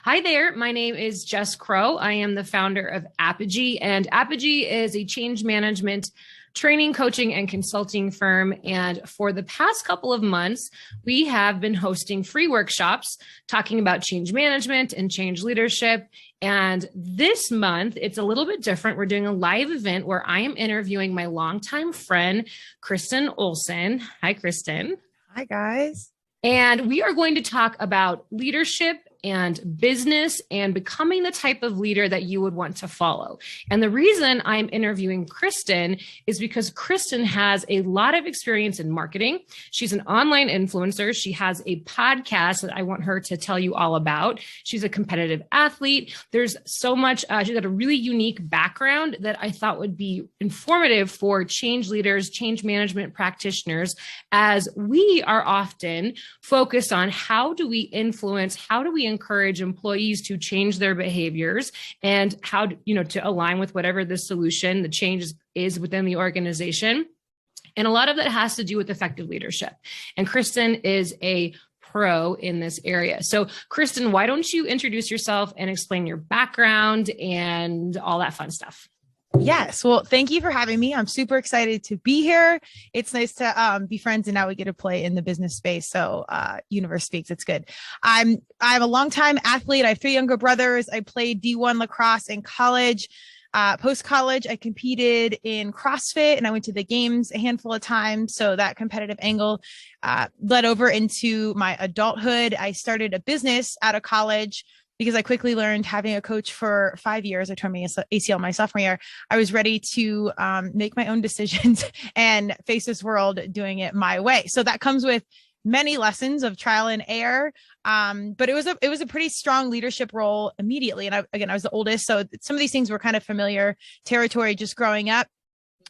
Hi there. My name is Jess Crow. I am the founder of Apogy, and Apogy is a change management training, coaching, and consulting firm. And for the past couple of months, we have been hosting free workshops talking about change management and change leadership. And this month, it's a little bit different. We're doing a live event where I am interviewing my longtime friend, Kristen Olson. Hi, Kristen. Hi, guys. And we are going to talk about leadership and business and becoming the type of leader that you would want to follow. And the reason I'm interviewing Kristen is because Kristen has a lot of experience in marketing. She's an online influencer. She has a podcast that I want her to tell you all about. She's a competitive athlete. There's so much, she's got a really unique background that I thought would be informative for change leaders, change management practitioners, as we are often focused on how do we influence, how do we encourage employees to change their behaviors, and how to align with whatever the solution, the change is within the organization. And a lot of that has to do with effective leadership. And Kristen is a pro in this area. So Kristen, why don't you introduce yourself and explain your background and all that fun stuff? Yes. Well, thank you for having me. I'm super excited to be here. It's nice to be friends, and now we get to play in the business space. So universe speaks. It's good. I'm a longtime athlete. I have 3 younger brothers. I played D1 lacrosse in college. Post-college, I competed in CrossFit, and I went to the games a handful of times. So that competitive angle led over into my adulthood. I started a business out of college because I quickly learned, having a coach for 5 years, I tore my ACL my sophomore year, I was ready to make my own decisions and face this world doing it my way. So that comes with many lessons of trial and error. But it was a pretty strong leadership role immediately. And I was the oldest. So some of these things were kind of familiar territory just growing up.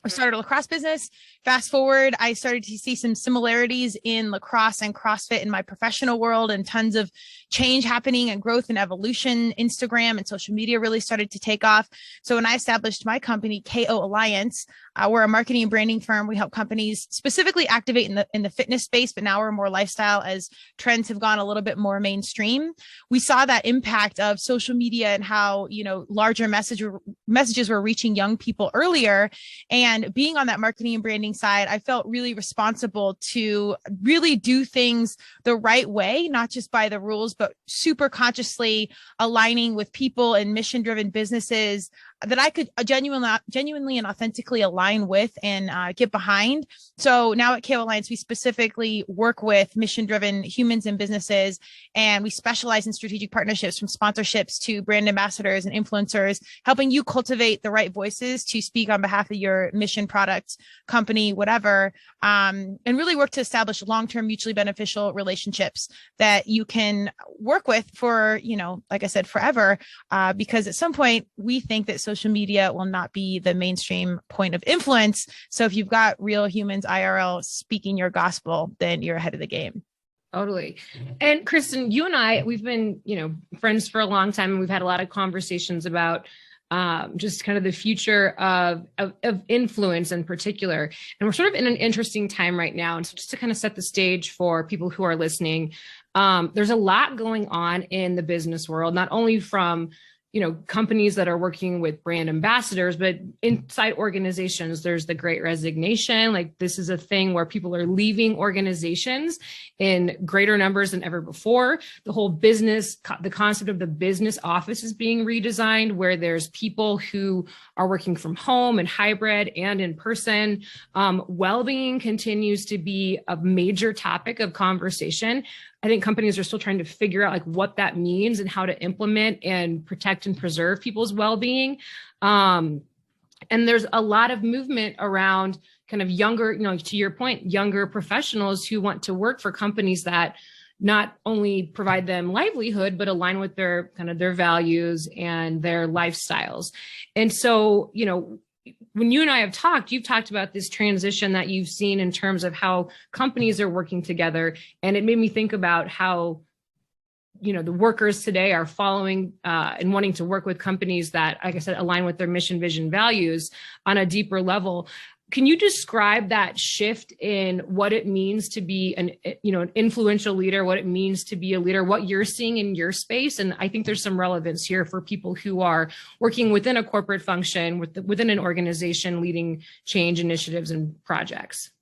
I started a lacrosse business. Fast forward, I started to see some similarities in lacrosse and CrossFit in my professional world, and tons of change happening and growth and evolution. Instagram and social media really started to take off. So when I established my company, KO Alliance, we're a marketing and branding firm. We help companies specifically activate in the fitness space, but now we're more lifestyle as trends have gone a little bit more mainstream. We saw that impact of social media and how, larger messages were reaching young people earlier. And being on that marketing and branding side, I felt really responsible to really do things the right way, not just by the rules, but super consciously aligning with people and mission-driven businesses that I could genuinely and authentically align with and get behind. So now at KO Alliance, we specifically work with mission-driven humans and businesses, and we specialize in strategic partnerships, from sponsorships to brand ambassadors and influencers, helping you cultivate the right voices to speak on behalf of your mission, product, company, whatever, and really work to establish long-term mutually beneficial relationships that you can work with for, like I said, forever, because at some point we think that social media will not be the mainstream point of influence. So if you've got real humans IRL speaking your gospel, then you're ahead of the game. Totally. And Kristen, you and I, we've been, friends for a long time, and we've had a lot of conversations about just kind of the future of influence in particular. And we're sort of in an interesting time right now. And so just to kind of set the stage for people who are listening, there's a lot going on in the business world, not only from companies that are working with brand ambassadors, but inside organizations, there's the Great Resignation. Like, this is a thing where people are leaving organizations in greater numbers than ever before. The whole business, the concept of the business office is being redesigned, where there's people who are working from home and hybrid and in person. Well-being continues to be a major topic of conversation. I think companies are still trying to figure out what that means and how to implement and protect and preserve people's well-being. And there's a lot of movement around kind of younger, to your point, younger professionals who want to work for companies that not only provide them livelihood, but align with their values and their lifestyles. And so, when you and I have talked, you've talked about this transition that you've seen in terms of how companies are working together. And it made me think about how, the workers today are following and wanting to work with companies that, like I said, align with their mission, vision, values on a deeper level. can you describe that shift in what it means to be an influential leader, what it means to be a leader, what you're seeing in your space? And I think there's some relevance here for people who are working within a corporate function, within an organization, leading change initiatives and projects.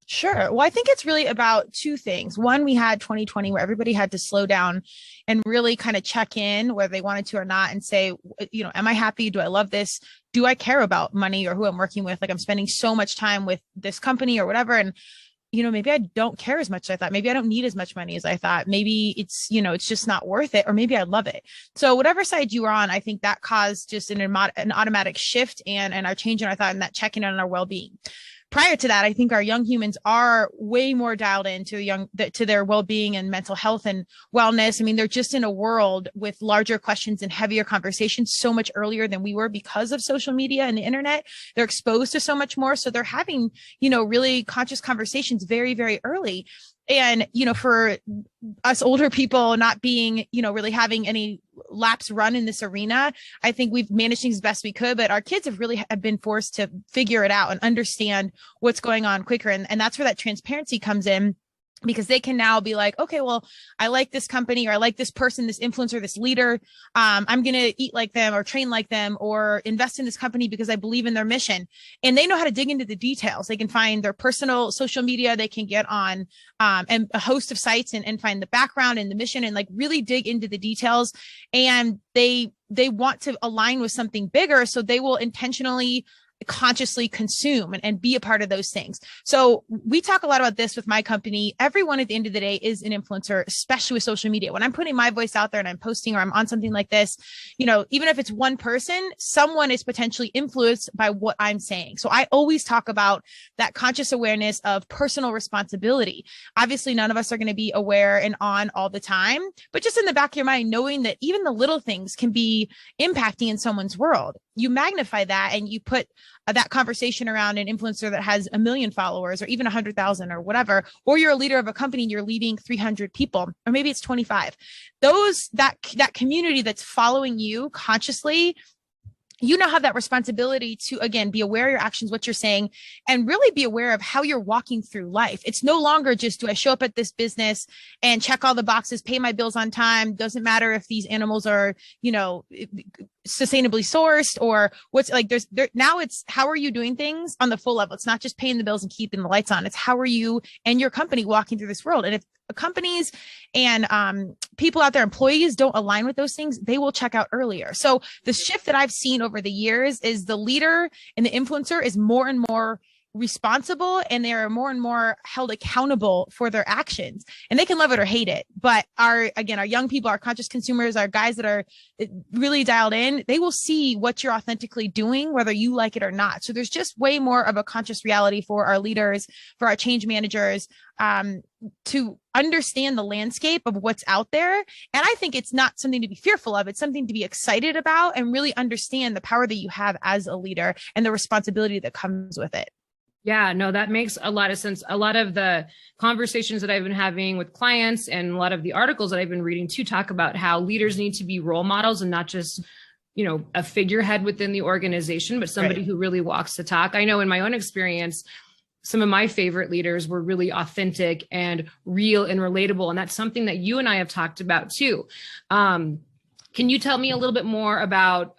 Sure. Well, I think it's really about two things. One, we had 2020 where everybody had to slow down and really kind of check in whether they wanted to or not and say, am I happy? Do I love this? Do I care about money or who I'm working with? Like, I'm spending so much time with this company or whatever. And, maybe I don't care as much as I thought. Maybe I don't need as much money as I thought. Maybe it's, it's just not worth it. Or maybe I love it. So whatever side you were on, I think that caused just an automatic shift and our change in our thought and that checking on our well-being. Prior to that, I think our young humans are way more dialed into to their well-being and mental health and wellness. I mean, they're just in a world with larger questions and heavier conversations so much earlier than we were because of social media and the internet. They're exposed to so much more. So they're having, really conscious conversations very, very early. And, for us older people not being, really having any laps run in this arena, I think we've managed things as best we could, but our kids have been forced to figure it out and understand what's going on quicker. And that's where that transparency comes in. Because they can now be like, okay, well, I like this company or I like this person, this influencer, this leader. I'm going to eat like them or train like them or invest in this company because I believe in their mission. And they know how to dig into the details. They can find their personal social media. They can get on and a host of sites and find the background and the mission and like really dig into the details. And they want to align with something bigger. So they will intentionally consciously consume and be a part of those things. So we talk a lot about this with my company. Everyone at the end of the day is an influencer, especially with social media. When I'm putting my voice out there and I'm posting or I'm on something like this, even if it's one person, someone is potentially influenced by what I'm saying. So I always talk about that conscious awareness of personal responsibility. Obviously, none of us are going to be aware and on all the time, but just in the back of your mind, knowing that even the little things can be impacting in someone's world. You magnify that and you put that conversation around an influencer that has 1 million followers or even 100,000 or whatever, or you're a leader of a company and you're leading 300 people, or maybe it's 25. That community that's following you consciously, you now have that responsibility to, again, be aware of your actions, what you're saying, and really be aware of how you're walking through life. It's no longer just, do I show up at this business and check all the boxes, pay my bills on time? Doesn't matter if these animals are, sustainably sourced or what's like, now it's how are you doing things on the full level? It's not just paying the bills and keeping the lights on. It's how are you and your company walking through this world? And if companies and people out there, employees don't align with those things, they will check out earlier. So the shift that I've seen over the years is the leader and the influencer is more and more responsible and they are more and more held accountable for their actions, and they can love it or hate it. But our young people, our conscious consumers, our guys that are really dialed in, they will see what you're authentically doing, whether you like it or not. So there's just way more of a conscious reality for our leaders, for our change managers, to understand the landscape of what's out there. And I think it's not something to be fearful of. It's something to be excited about and really understand the power that you have as a leader and the responsibility that comes with it. Yeah, no, that makes a lot of sense. A lot of the conversations that I've been having with clients and a lot of the articles that I've been reading to talk about how leaders need to be role models and not just, a figurehead within the organization, but somebody who really walks the talk. I know in my own experience, some of my favorite leaders were really authentic and real and relatable. And that's something that you and I have talked about too. Can you tell me a little bit more about,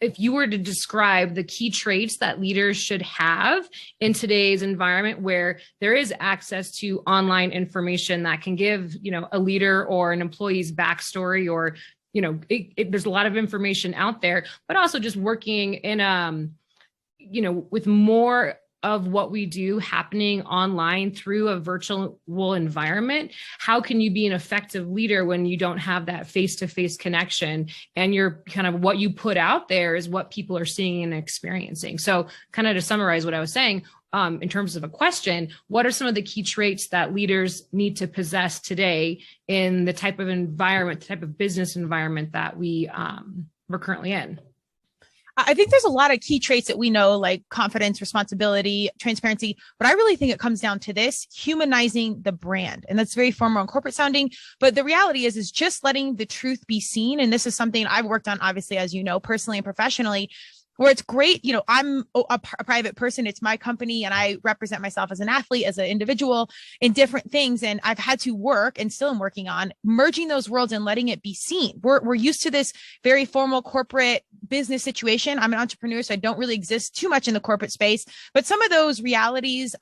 if you were to describe the key traits that leaders should have in today's environment where there is access to online information that can give, a leader or an employee's backstory or, there's a lot of information out there, but also just working in, with more of what we do happening online through a virtual environment. How can you be an effective leader when you don't have that face-to-face connection and you're kind of what you put out there is what people are seeing and experiencing? So kind of to summarize what I was saying, in terms of a question, what are some of the key traits that leaders need to possess today in the type of environment, the type of business environment that we're currently in? I think there's a lot of key traits that we know, like confidence, responsibility, transparency, but I really think it comes down to this, humanizing the brand. And that's very formal and corporate sounding, but the reality is just letting the truth be seen. And this is something I've worked on, obviously, as you know, personally and professionally, where it's great. I'm a private person. It's my company and I represent myself as an athlete, as an individual in different things. And I've had to work and still am working on merging those worlds and letting it be seen. We're used to this very formal corporate business situation. I'm an entrepreneur, so I don't really exist too much in the corporate space, but some of those realities,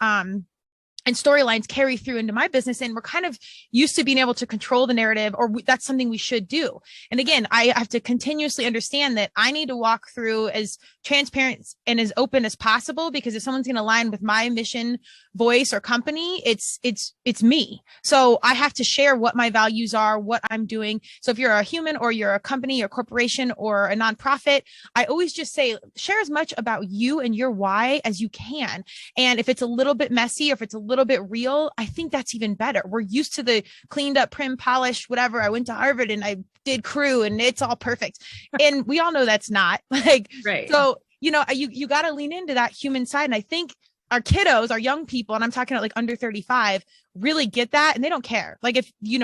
and storylines carry through into my business. And we're kind of used to being able to control the narrative, or that's something we should do. And again, I have to continuously understand that I need to walk through as transparent and as open as possible, because if someone's going to align with my mission, voice, or company, it's me. So I have to share what my values are, what I'm doing. So if you're a human or you're a company or corporation or a nonprofit, I always just say, share as much about you and your why as you can. And if it's a little bit messy, or if it's a little bit real, I think that's even better. We're used to the cleaned up, prim, polished, whatever. I went to Harvard and I did crew and it's all perfect. And we all know that's not like, right. So, you got to lean into that human side. And I think our kiddos, our young people, and I'm talking about like under 35, really get that. And they don't care. Like if, you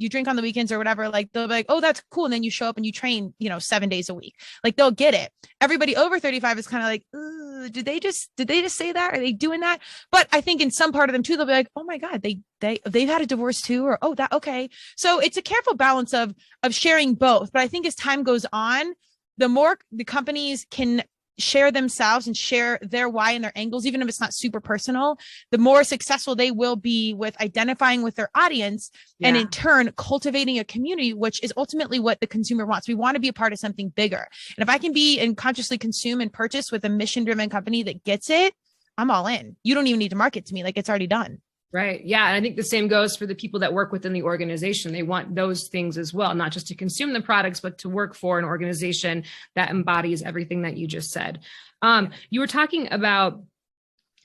drink on the weekends or whatever, like they'll be like, oh, that's cool. And then you show up and you train, 7 days a week. Like they'll get it. Everybody over 35 is kind of like, did they just say that? Are they doing that? But I think in some part of them too, they'll be like, oh my God, they've had a divorce too, or, oh, that, okay. So it's a careful balance of sharing both. But I think as time goes on, the more the companies can share themselves and share their why and their angles, even if it's not super personal, the more successful they will be with identifying with their audience, and in turn cultivating a community, which is ultimately what the consumer wants. We want to be a part of something bigger. And if I can be and consciously consume and purchase with a mission-driven company that gets it, I'm all in. You don't even need to market to me. Like it's already done. Right. Yeah. And I think the same goes for the people that work within the organization. They want those things as well, not just to consume the products, but to work for an organization that embodies everything that you just said. You were talking about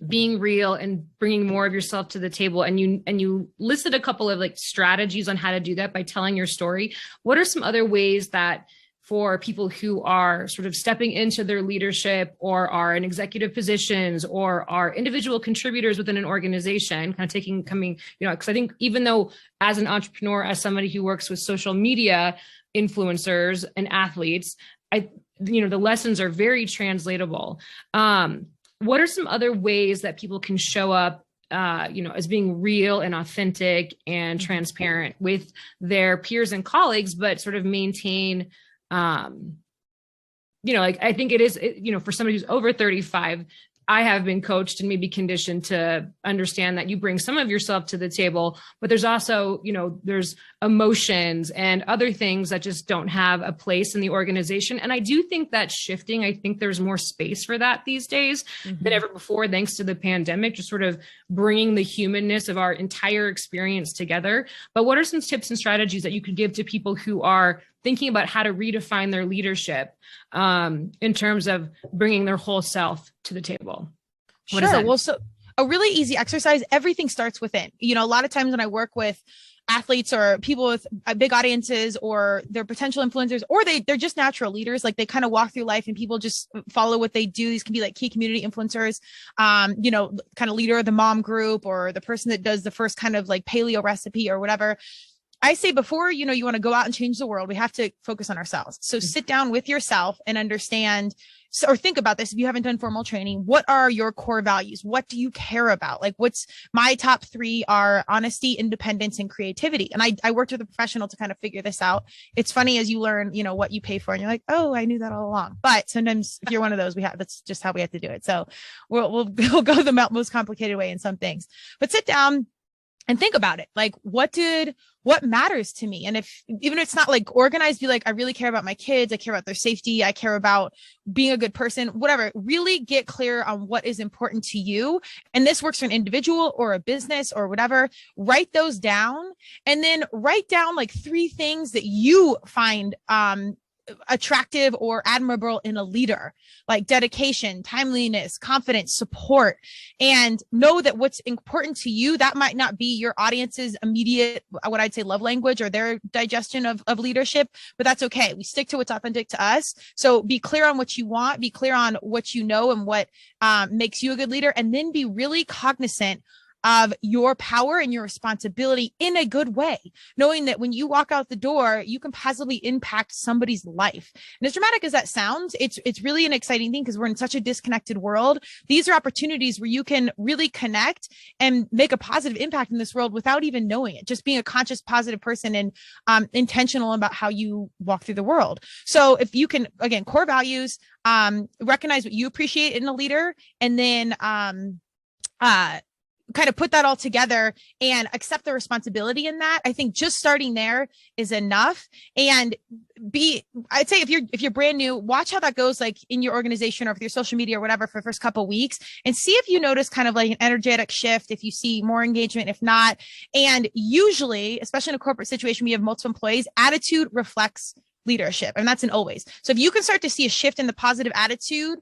being real and bringing more of yourself to the table. And you listed a couple of like strategies on how to do that by telling your story. What are some other ways that for people who are sort of stepping into their leadership, or are in executive positions, or are individual contributors within an organization, because I think even though as an entrepreneur, as somebody who works with social media influencers and athletes, the lessons are very translatable. What are some other ways that people can show up as being real and authentic and transparent with their peers and colleagues, but sort of maintain I think it is, for somebody who's over 35, I have been coached and maybe conditioned to understand that you bring some of yourself to the table, but there's also, there's emotions and other things that just don't have a place in the organization. And I do think that's shifting. I think there's more space for that these days than ever before, thanks to the pandemic, just sort of bringing the humanness of our entire experience together. But what are some tips and strategies that you could give to people who are thinking about how to redefine their leadership in terms of bringing their whole self to the table? Sure. Well, so a really easy exercise, everything starts within. A lot of times when I work with athletes or people with big audiences, or they're potential influencers, or they're just natural leaders, like they kind of walk through life and people just follow what they do. These can be like key community influencers, kind of leader of the mom group, or the person that does the first kind of like paleo recipe or whatever. I say before, you want to go out and change the world, we have to focus on ourselves. So sit down with yourself and understand, or think about this. If you haven't done formal training, what are your core values? What do you care about? Like what's my top 3 are honesty, independence, and creativity. And I worked with a professional to kind of figure this out. It's funny as you learn, what you pay for, and you're like, oh, I knew that all along. But sometimes if you're one of those, that's just how we have to do it. So we'll go the most complicated way in some things, but sit down and think about it. Like, what matters to me? And even if it's not like organized, be like, I really care about my kids. I care about their safety. I care about being a good person, whatever. Really get clear on what is important to you. And this works for an individual or a business or whatever. Write those down, and then write down like 3 things that you find, attractive or admirable in a leader, like dedication, timeliness, confidence, support, and know that what's important to you, that might not be your audience's immediate, what I'd say, love language or their digestion of leadership, but that's okay. We stick to what's authentic to us. So be clear on what you want, be clear on what you know and what makes you a good leader, and then be really cognizant of your power and your responsibility in a good way, knowing that when you walk out the door, you can positively impact somebody's life. And as dramatic as that sounds, it's really an exciting thing because we're in such a disconnected world. These are opportunities where you can really connect and make a positive impact in this world without even knowing it, just being a conscious, positive person and intentional about how you walk through the world. So if you can, again, core values, recognize what you appreciate in a leader, and then kind of put that all together and accept the responsibility in that. I think just starting there is enough. And I'd say if you're brand new, watch how that goes, like in your organization or with your social media or whatever for the first couple of weeks, and see if you notice kind of like an energetic shift, if you see more engagement, if not. And usually, especially in a corporate situation, we have multiple employees, attitude reflects leadership. And that's an always. So if you can start to see a shift in the positive attitude,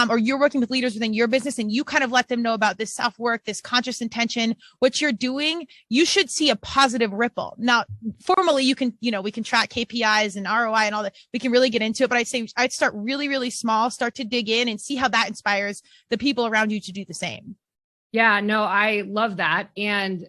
or you're working with leaders within your business and you kind of let them know about this self-work, this conscious intention, what you're doing, you should see a positive ripple. Now, formally, we can track KPIs and ROI and all that. We can really get into it, but I'd say I'd start really, really small, start to dig in and see how that inspires the people around you to do the same. Yeah, no, I love that. And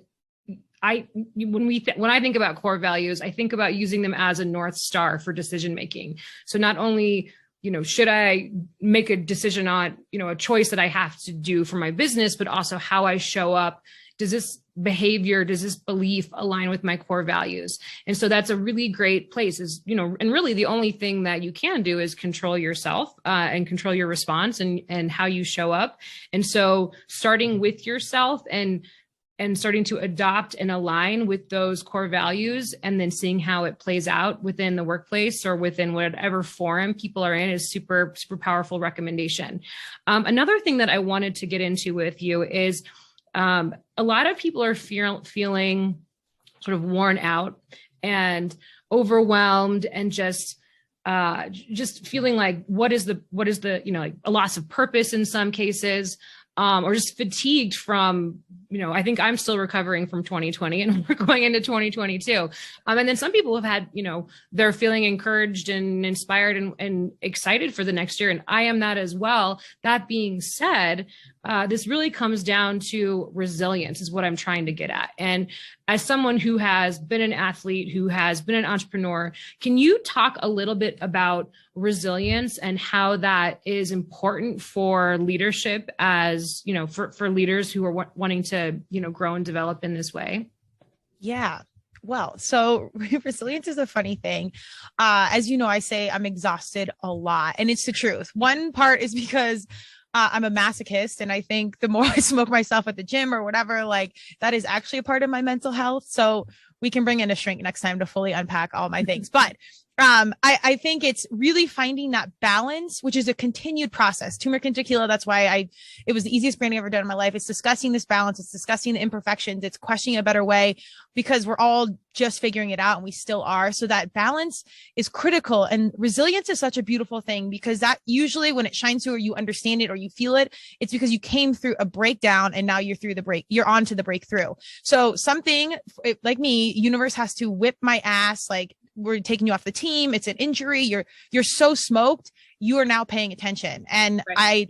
when I think about core values, I think about using them as a North Star for decision making. So not only, should I make a decision on, a choice that I have to do for my business, but also how I show up. Does this behavior, does this belief align with my core values? And so that's a really great place and really the only thing that you can do is control yourself and control your response and how you show up. And so starting with yourself and starting to adopt and align with those core values, and then seeing how it plays out within the workplace or within whatever forum people are in is super, super powerful recommendation. Another thing that I wanted to get into with you is a lot of people are feeling sort of worn out and overwhelmed and just feeling like what is the like a loss of purpose in some cases, or just fatigued from, I think I'm still recovering from 2020 and we're going into 2022. And then some people have had, they're feeling encouraged and inspired and excited for the next year. And I am that as well. That being said, this really comes down to resilience is what I'm trying to get at. And as someone who has been an athlete, who has been an entrepreneur, can you talk a little bit about resilience and how that is important for leadership as, for leaders who are wanting to, grow and develop in this way? Yeah. Well, so resilience is a funny thing. As you know, I say I'm exhausted a lot, and it's the truth. One part is because I'm a masochist, and I think the more I smoke myself at the gym or whatever, like that is actually a part of my mental health. So we can bring in a shrink next time to fully unpack all my things. But I think it's really finding that balance, which is a continued process. Turmeric and Tequila, that's why it was the easiest branding I've ever done in my life. It's discussing this balance. It's discussing the imperfections. It's questioning a better way, because we're all just figuring it out, and we still are. So that balance is critical. And resilience is such a beautiful thing, because that usually when it shines through or you understand it or you feel it, it's because you came through a breakdown and now you're on to the breakthrough. So something like me, universe has to whip my ass, like, we're taking you off the team. It's an injury. You're so smoked. You are now paying attention. And right.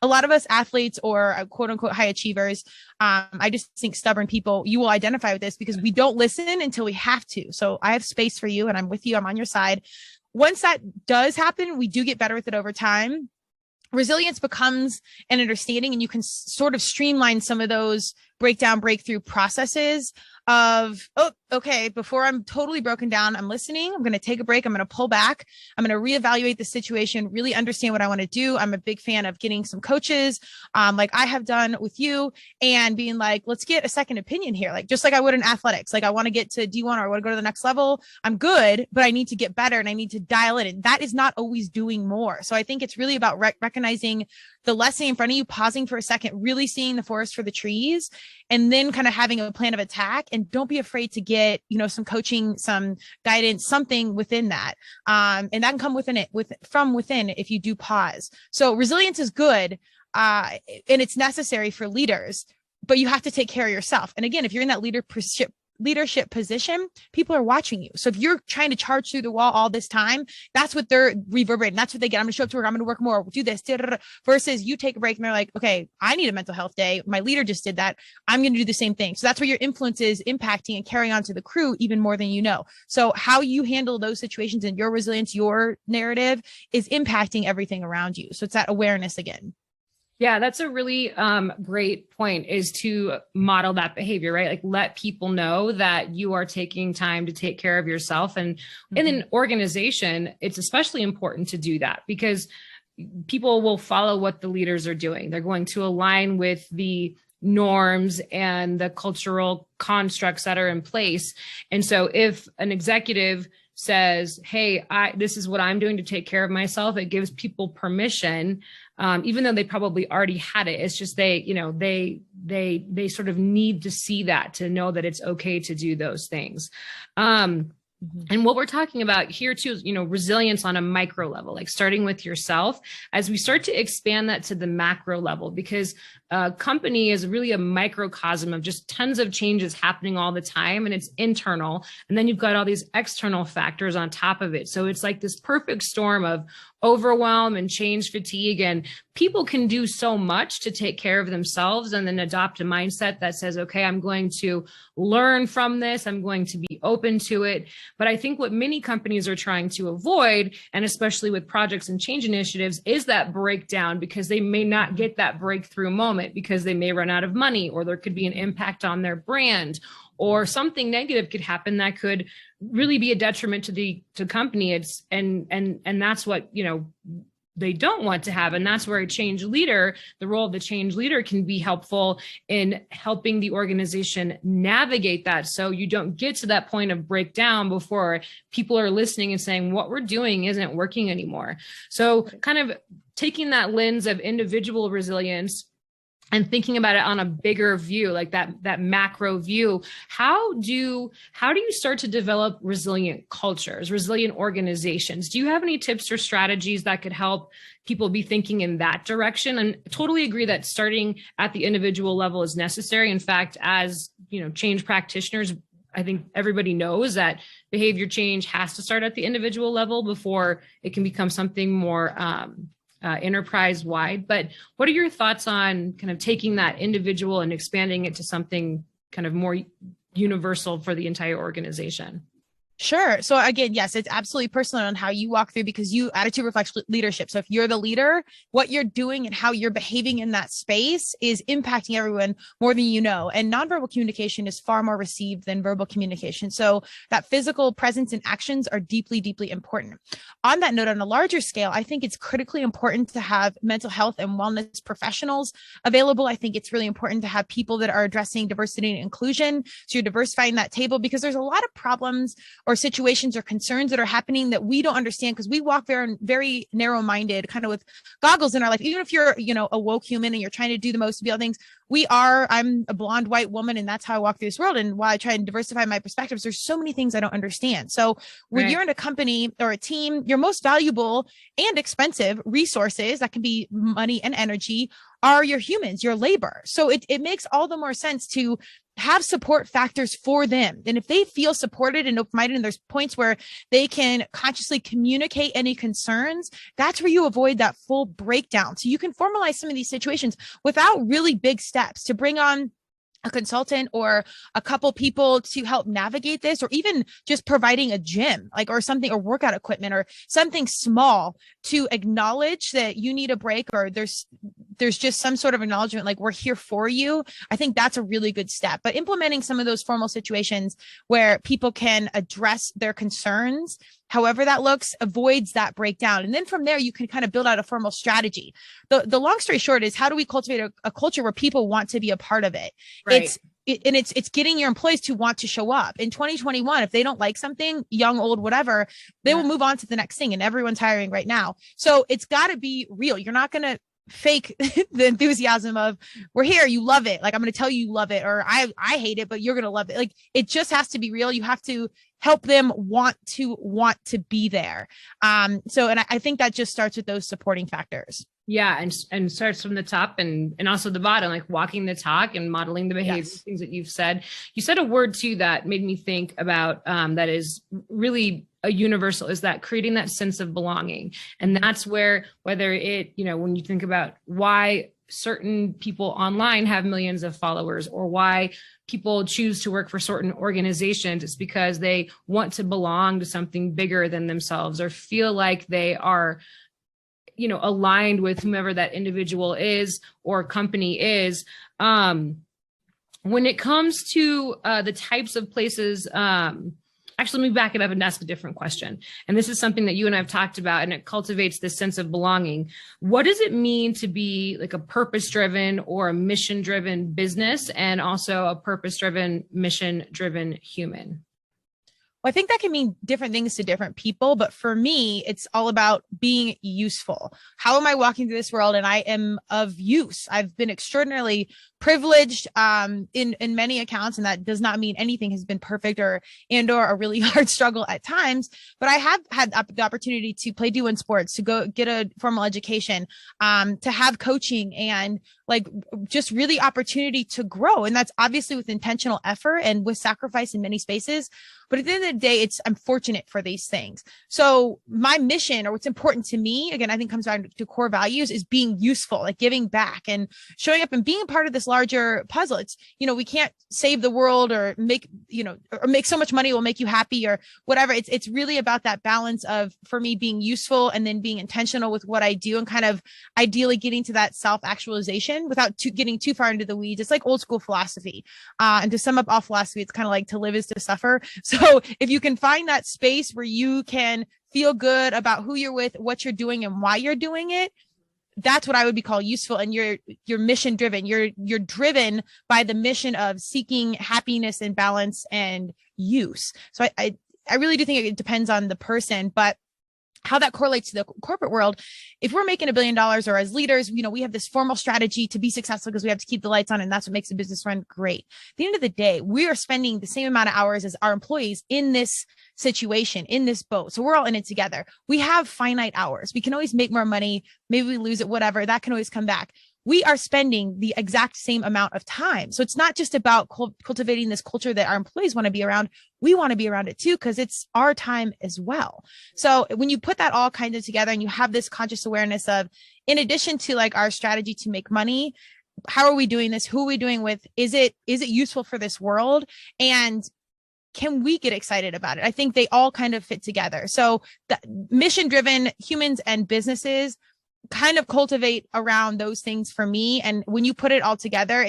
A lot of us athletes or quote unquote high achievers, I just think stubborn people, you will identify with this, because we don't listen until we have to. So I have space for you and I'm with you. I'm on your side. Once that does happen, we do get better with it over time. Resilience becomes an understanding, and you can sort of streamline some of those breakthrough processes of, okay, before I'm totally broken down, I'm listening. I'm going to take a break. I'm going to pull back. I'm going to reevaluate the situation, really understand what I want to do. I'm a big fan of getting some coaches, like I have done with you, and being like, let's get a second opinion here. Like, just like I would in athletics, like I want to get to D1 or I want to go to the next level. I'm good, but I need to get better and I need to dial it in. That is not always doing more. So I think it's really about recognizing the lesson in front of you, pausing for a second, really seeing the forest for the trees, and then kind of having a plan of attack. And don't be afraid to get, some coaching, some guidance, something within that. And that can come from within if you do pause. So resilience is good. And it's necessary for leaders, but you have to take care of yourself. And again, if you're in that leadership leadership position, people are watching you. So if you're trying to charge through the wall all this time, that's what they're reverberating. That's what they get. I'm going to show up to work. I'm going to work more, do this, versus you take a break and they're like, okay, I need a mental health day. My leader just did that. I'm going to do the same thing. So that's where your influence is impacting and carrying on to the crew even more than you know. So how you handle those situations and your resilience, your narrative is impacting everything around you. So it's that awareness again. Yeah, that's a really great point, is to model that behavior, right? Like let people know that you are taking time to take care of yourself. And in an organization, it's especially important to do that because people will follow what the leaders are doing. They're going to align with the norms and the cultural constructs that are in place. And so if an executive says, hey, this is what I'm doing to take care of myself, it gives people permission, even though they probably already had it. It's just they sort of need to see that, to know that it's okay to do those things. And what we're talking about here too is, resilience on a micro level, like starting with yourself, as we start to expand that to the macro level, because a company is really a microcosm of just tons of changes happening all the time, and it's internal. And then you've got all these external factors on top of it. So it's like this perfect storm of overwhelm and change fatigue, and people can do so much to take care of themselves and then adopt a mindset that says, okay, I'm going to learn from this. I'm going to be open to it. But I think what many companies are trying to avoid, and especially with projects and change initiatives, is that breakdown, because they may not get that breakthrough moment because they may run out of money, or there could be an impact on their brand, or something negative could happen that could really be a detriment to company. And that's what, they don't want to have. And that's where a change leader, the role of the change leader, can be helpful in helping the organization navigate that. So you don't get to that point of breakdown before people are listening and saying, what we're doing isn't working anymore. So kind of taking that lens of individual resilience and thinking about it on a bigger view, like that macro view, how do you start to develop resilient cultures, resilient organizations? Do you have any tips or strategies that could help people be thinking in that direction? And totally agree that starting at the individual level is necessary. In fact, as change practitioners, I think everybody knows that behavior change has to start at the individual level before it can become something more enterprise-wide. But what are your thoughts on kind of taking that individual and expanding it to something kind of more universal for the entire organization? Sure. So again, yes, it's absolutely personal on how you walk through, because attitude reflects leadership. So if you're the leader, what you're doing and how you're behaving in that space is impacting everyone more than you know. And nonverbal communication is far more received than verbal communication. So that physical presence and actions are deeply, deeply important. On that note, on a larger scale, I think it's critically important to have mental health and wellness professionals available. I think it's really important to have people that are addressing diversity and inclusion. So you're diversifying that table, because there's a lot of problems or situations or concerns that are happening that we don't understand, because we walk very, very narrow-minded, kind of with goggles in our life. Even if you're, a woke human and you're trying to do the most to be all things, I'm a blonde white woman, and that's how I walk through this world. And while I try and diversify my perspectives, there's so many things I don't understand. So when you're in a company or a team, your most valuable and expensive resources, that can be money and energy, are your humans, your labor. So it makes all the more sense to have support factors for them. And if they feel supported and open-minded, and there's points where they can consciously communicate any concerns, that's where you avoid that full breakdown. So you can formalize some of these situations without really big steps, to bring on a consultant or a couple people to help navigate this, or even just providing a gym, or something, or workout equipment or something small to acknowledge that you need a break, or there's just some sort of acknowledgement, like, we're here for you. I think that's a really good step. But implementing some of those formal situations where people can address their concerns, however that looks, avoids that breakdown. And then from there, you can kind of build out a formal strategy. The long story short is, how do we cultivate a culture where people want to be a part of it? Right. It's getting your employees to want to show up. In 2021, if they don't like something, young, old, whatever, they will move on to the next thing. And everyone's hiring right now. So it's got to be real. You're not going to fake the enthusiasm of, we're here, you love it. I'm going to tell you love it, or I hate it, but you're going to love it. It just has to be real. You have to help them want to be there. And I think that just starts with those supporting factors. Yeah, and starts from the top and also the bottom, like walking the talk and modeling the behavior, Yes. things that you've said. You said a word too that made me think about that is really a universal, is that creating that sense of belonging. And that's where, whether it, when you think about why certain people online have millions of followers or why people choose to work for certain organizations, it's because they want to belong to something bigger than themselves or feel like they are aligned with whomever that individual is or company is. When it comes to the types of places, actually, let me back it up and ask a different question. And this is something that you and I have talked about, and it cultivates this sense of belonging. What does it mean to be like a purpose-driven or a mission-driven business, and also a purpose-driven, mission-driven human? Well, I think that can mean different things to different people, but for me, it's all about being useful. How am I walking through this world and I am of use? I've been extraordinarily privileged in many accounts, and that does not mean anything has been perfect or a really hard struggle at times. But I have had the opportunity to play D1 sports, to go get a formal education, to have coaching, and like just really opportunity to grow. And that's obviously with intentional effort and with sacrifice in many spaces. But at the end of the day, I'm fortunate for these things. So my mission, or what's important to me, again, I think comes down to core values, is being useful, like giving back and showing up and being a part of this larger puzzle. It's, we can't save the world or make so much money will make you happy or whatever. It's really about that balance of, for me, being useful and then being intentional with what I do, and kind of ideally getting to that self-actualization without getting too far into the weeds. It's like old school philosophy. And to sum up all philosophy, it's kind of like to live is to suffer. So if you can find that space where you can feel good about who you're with, what you're doing, and why you're doing it, that's what I would be called useful. And you're mission driven. You're driven by the mission of seeking happiness and balance and use. So I really do think it depends on the person, but how that correlates to the corporate world. If we're making $1 billion, or as leaders, we have this formal strategy to be successful because we have to keep the lights on, and that's what makes the business run great. At the end of the day, we are spending the same amount of hours as our employees in this situation, in this boat. So we're all in it together. We have finite hours. We can always make more money. Maybe we lose it, whatever. That can always come back. We are spending the exact same amount of time. So it's not just about cultivating this culture that our employees want to be around. We want to be around it too, because it's our time as well. So when you put that all kind of together and you have this conscious awareness of, in addition to like our strategy to make money, how are we doing this? Who are we doing with? Is it useful for this world? And can we get excited about it? I think they all kind of fit together. So the mission-driven humans and businesses kind of cultivate around those things for me. And when you put it all together,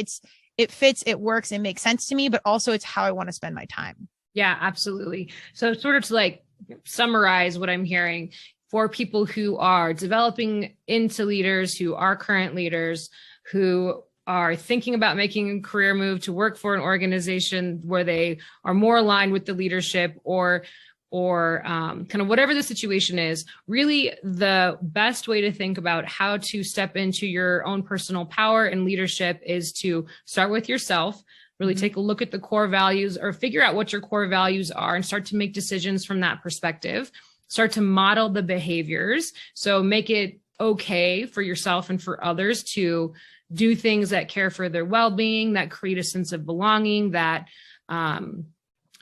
it fits, it works, it makes sense to me, but also it's how I want to spend my time. Yeah, absolutely. So sort of to like summarize what I'm hearing, for people who are developing into leaders, who are current leaders, who are thinking about making a career move to work for an organization where they are more aligned with the leadership, or kind of whatever the situation is, really the best way to think about how to step into your own personal power and leadership is to start with yourself, really take a look at the core values, or figure out what your core values are and start to make decisions from that perspective. Start to model the behaviors. So make it okay for yourself and for others to do things that care for their well-being, that create a sense of belonging, that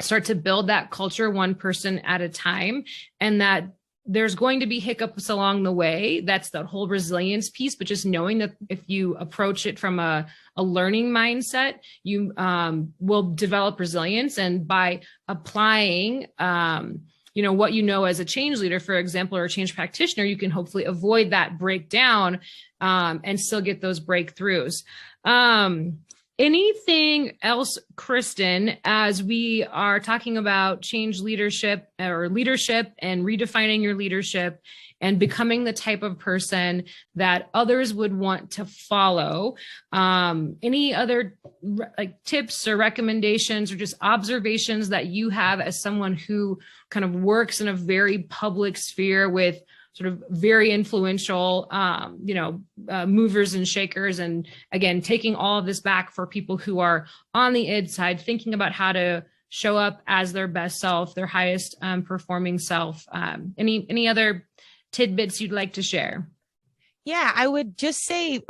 start to build that culture one person at a time, and that there's going to be hiccups along the way. That's the whole resilience piece, but just knowing that if you approach it from a learning mindset, you will develop resilience. And by applying, what you know as a change leader, for example, or a change practitioner, you can hopefully avoid that breakdown and still get those breakthroughs. Anything else, Kristen, as we are talking about change leadership or leadership and redefining your leadership and becoming the type of person that others would want to follow? Any other tips or recommendations or just observations that you have as someone who kind of works in a very public sphere with sort of very influential, movers and shakers. And again, taking all of this back for people who are on the id side, thinking about how to show up as their best self, their highest performing self. Any other tidbits you'd like to share? Yeah, I would just say,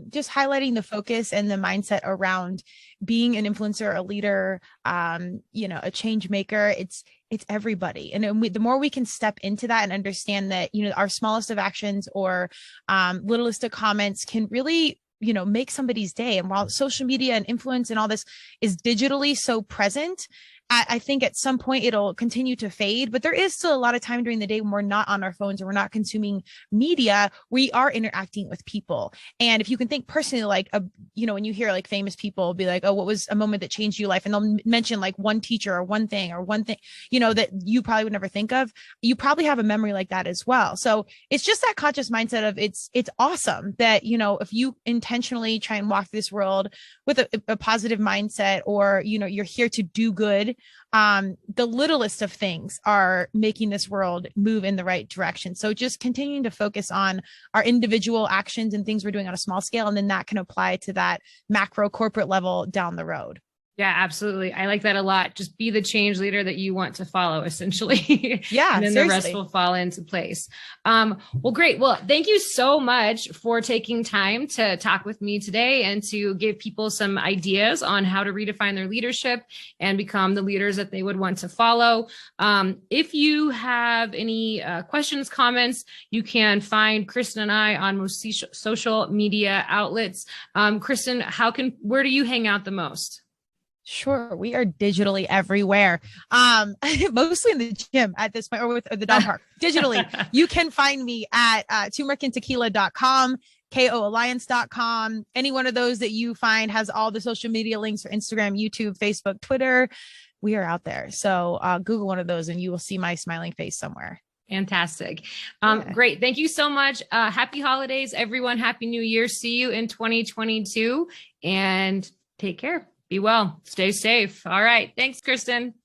just highlighting the focus and the mindset around being an influencer, a leader, a change maker. It's everybody, and then the more we can step into that and understand that, our smallest of actions or littlest of comments can really, make somebody's day. And while social media and influence and all this is digitally so present, I think at some point it'll continue to fade, but there is still a lot of time during the day when we're not on our phones or we're not consuming media. We are interacting with people. And if you can think personally, like, when you hear like famous people be like, oh, what was a moment that changed your life? And they'll mention like one teacher or one thing, that you probably would never think of. You probably have a memory like that as well. So it's just that conscious mindset of it's awesome that, if you intentionally try and walk this world with a positive mindset, or, you're here to do good, the littlest of things are making this world move in the right direction. So just continuing to focus on our individual actions and things we're doing on a small scale, and then that can apply to that macro corporate level down the road. Yeah, absolutely. I like that a lot. Just be the change leader that you want to follow, essentially. Yeah, and then seriously. the rest will fall into place. Well, great. Well, thank you so much for taking time to talk with me today and to give people some ideas on how to redefine their leadership and become the leaders that they would want to follow. If you have any questions, comments, you can find Kristen and I on most social media outlets. Kristen, where do you hang out the most? Sure. We are digitally everywhere. Mostly in the gym at this point, or with the dog park. Digitally, you can find me at turmericandtequila.com, koalliance.com. Any one of those that you find has all the social media links for Instagram, YouTube, Facebook, Twitter. We are out there. So Google one of those and you will see my smiling face somewhere. Fantastic. Great. Thank you so much. Happy holidays, everyone. Happy New Year. See you in 2022 and take care. Be well. Stay safe. All right. Thanks, Kristen.